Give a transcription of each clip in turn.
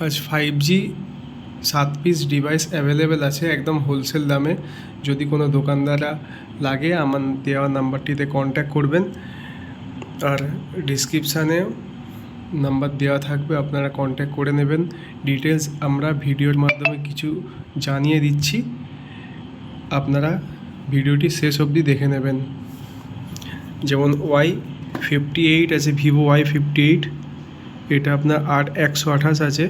আজ 5G 7 piece device available আছে একদম হোলসেল দামে। যদি কোনো দোকানদাররা লাগে আমার দেওয়া নাম্বারটিতে কন্ট্যাক্ট করবেন, আর ডিসক্রিপশানেও নাম্বার দেওয়া থাকবে, আপনারা কন্ট্যাক্ট করে নেবেন। ডিটেলস আমরা ভিডিওর মাধ্যমে কিছু জানিয়ে দিচ্ছি, আপনারা ভিডিওটি শেষ অবধি দেখে নেবেন। যেমন Y58 আছে, ভিভো Y58, এটা আপনার 128 আছে,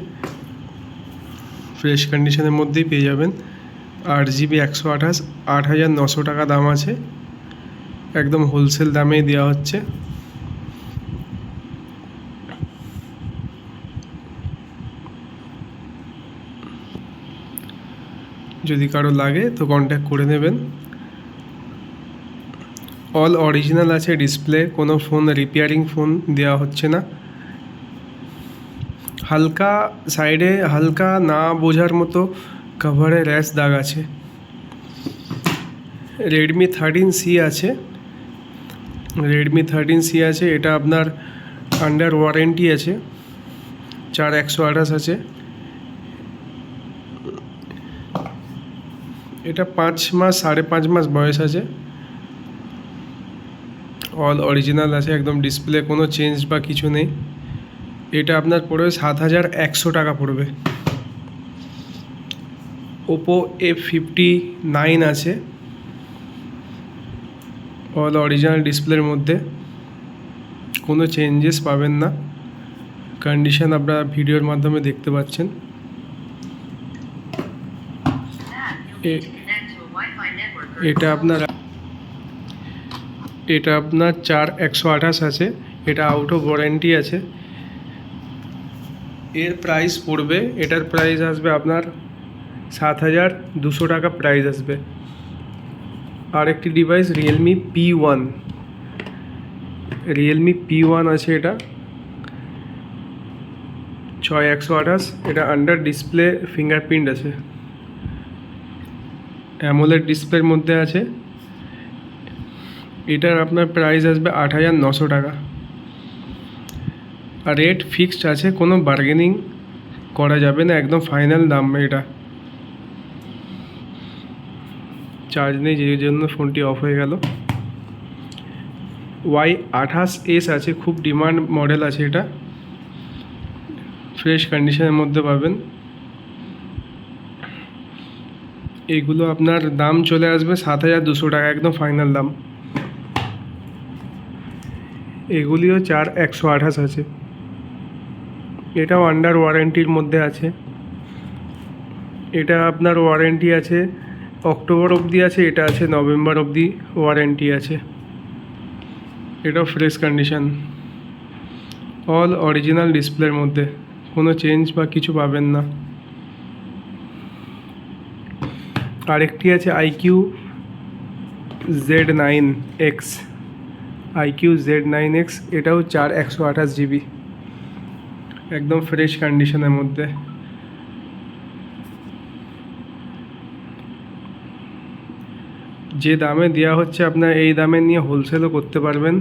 ফ্রেশ কন্ডিশনের মধ্যেই পেয়ে যাবেন। 8GB 128, 8,900 টাকা দাম আছে, একদম হোলসেল দামেই দেওয়া হচ্ছে। যদি কারো লাগে তো কন্ট্যাক্ট করে নেবেন। অল অরিজিনাল আছে ডিসপ্লে, কোনো ফোন রিপেয়ারিং ফোন দেওয়া হচ্ছে না। হালকা সাইডে হালকা না বোঝার মতো কভারে র্যাশ দাগ আছে। রেডমি 13C আছে, রেডমি 13C আছে, এটা আপনার আন্ডার ওয়ারেন্টি আছে, 4128 আছে। এটা 5 মাস 5.5 মাস বয়স আছে। অল অরিজিনাল আছে, একদম ডিসপ্লে কোনো চেঞ্জ বা কিছু নেই। এটা আপনার পড়বে 7,100 টাকা পড়বে। ওপো F59 আছে, অল অরিজিনাল ডিসপ্লের মধ্যে, কোনো চেঞ্জেস পাবেন না। কন্ডিশন আপনারা ভিডিওর মাধ্যমে দেখতে পাচ্ছেন। এটা আপনার 4128 আছে, এটা আউট অফ ওয়ারেন্টি আছে। এর প্রাইস পড়বে, এটার প্রাইস আসবে আপনার 7,200 টাকা প্রাইস আসবে। আরেকটি ডিভাইস রিয়েলমি P1 আছে, এটা 6128, এটা আন্ডার ডিসপ্লে ফিঙ্গারপ্রিন্ট আছে, অ্যামোলেড ডিসপ্লের মধ্যে আছে। এটার আপনার প্রাইস আসবে 8,900 টাকা। আর রেট ফিক্সড আছে, কোনো বার্গেনিং করা যাবে না, একদম ফাইনাল দাম এটা। চার্জ নেই, যে জন্য ফোনটি অফ হয়ে গেল। Y28S আছে, খুব ডিমান্ড মডেল আছে, এটা ফ্রেশ কন্ডিশনের মধ্যে পাবেন। এইগুলো আপনার দাম চলে আসবে 7,200 টাকা, একদম ফাইনাল দাম। এগুলিও 4128 আছে, এটাও আন্ডার ওয়ারেন্টির মধ্যে আছে। এটা আপনার ওয়ারেন্টি আছে অক্টোবর অবধি আছে, এটা আছে নভেম্বর অবধি ওয়ারেন্টি আছে। এটাও ফ্রেশ কন্ডিশন, অল অরিজিনাল ডিসপ্লের মধ্যে, কোনো চেঞ্জ বা কিছু পাবেন না। আরেকটি আছে IQ Z9X, এটাও 4128GB, একদম ফ্রেশ কন্ডিশনের মধ্যে। যে দামে দেওয়া হচ্ছে আপনার এই দামে নিয়ে হোলসেলও করতে পারবেন,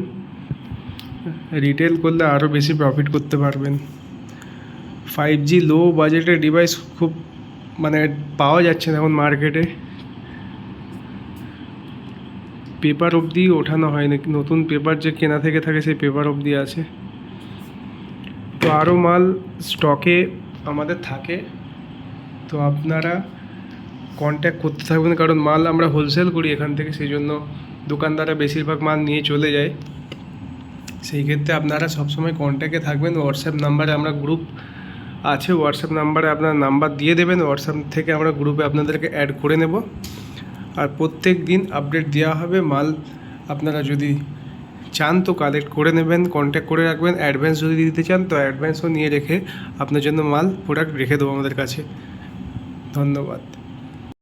রিটেল করলে আরও বেশি প্রফিট করতে পারবেন। 5G লো বাজেটের ডিভাইস খুব পাওয়া যাচ্ছে না এখন মার্কেটে, পেপার অবধি ওঠানো হয়নি, নতুন পেপার যে কেনা থেকে থাকে সেই পেপার অবধি আছে। তো আরও মাল স্টকে আমাদের থাকে, তো আপনারা কন্ট্যাক্ট করতে থাকবেন, কারণ মাল আমরা হোলসেল করি এখান থেকে, সেই জন্য দোকানদাররা বেশিরভাগ মাল নিয়ে চলে যায়। সেই ক্ষেত্রে আপনারা সবসময় কন্ট্যাক্টে থাকবেন। হোয়াটসঅ্যাপ নাম্বারে আমরা গ্রুপ আছে, হোয়াটসঅ্যাপ নাম্বারে আপনার নাম্বার দিয়ে দেবেন, হোয়াটসঅ্যাপ থেকে আমরা গ্রুপে আপনাদেরকে অ্যাড করে নেব। আর প্রত্যেক দিন আপডেট দেওয়া হবে মাল, আপনারা যদি চান তো কালেক্ট করে নেবেন, কন্ট্যাক্ট করে রাখবেন। অ্যাডভান্স যদি দিতে চান তো অ্যাডভান্সও নিয়ে রেখে আপনার জন্য প্রোডাক্ট রেখে দেবো আমাদের কাছে। ধন্যবাদ।